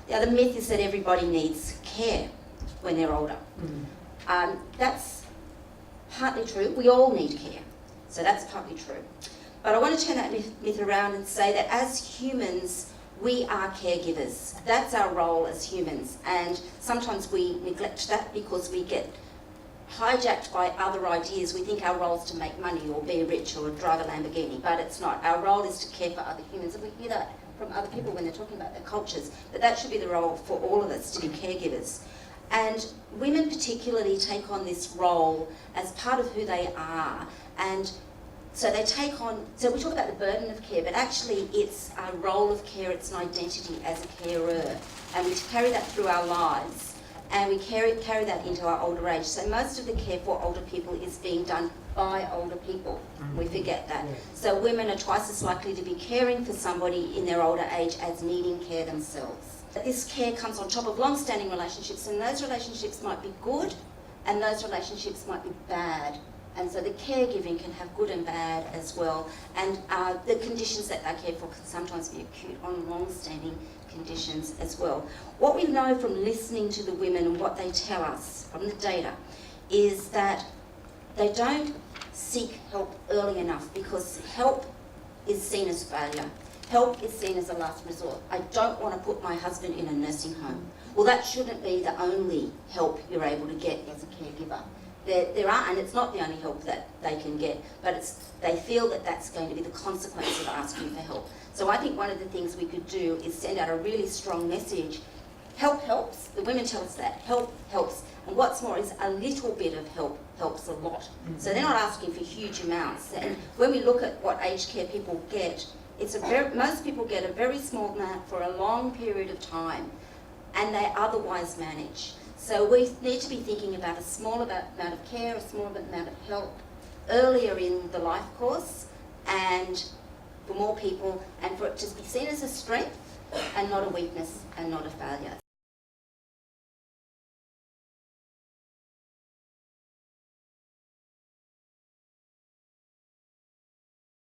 The other myth is that everybody needs care when they're older. That's partly true. We all need care, so that's partly true. But I want to turn that myth around and say that as humans, we are caregivers. That's our role as humans, and sometimes we neglect that because we get hijacked by other ideas. We think our role is to make money or be rich or drive a Lamborghini, but it's not. Our role is to care for other humans, and we hear that from other people when they're talking about their cultures, that should be the role for all of us, to be caregivers. And women particularly take on this role as part of who they are, and so they take on, so we talk about the burden of care, but actually it's a role of care, it's an identity as a carer, and we carry that through our lives, and we carry that into our older age. So most of the care for older people is being done by older people. We forget that. So women are twice as likely to be caring for somebody in their older age as needing care themselves. This care comes on top of long-standing relationships, and those relationships might be good, and those relationships might be bad. And so the caregiving can have good and bad as well. And the conditions that they care for can sometimes be acute on long-standing conditions as well. What we know from listening to the women and what they tell us from the data is that they don't seek help early enough because help is seen as failure. Help is seen as a last resort. I don't want to put my husband in a nursing home. Well, that shouldn't be the only help you're able to get as a caregiver. There are, and it's not the only help that they can get, but they feel that that's going to be the consequence of asking for help. So I think one of the things we could do is send out a really strong message. Help helps. The women tell us that. Help helps. And what's more is a little bit of help helps a lot. So they're not asking for huge amounts. And when we look at what aged care people get, most people get a very small amount for a long period of time, and they otherwise manage. So we need to be thinking about a small amount of care, a small amount of help earlier in the life course, and for more people, and for it to be seen as a strength and not a weakness and not a failure.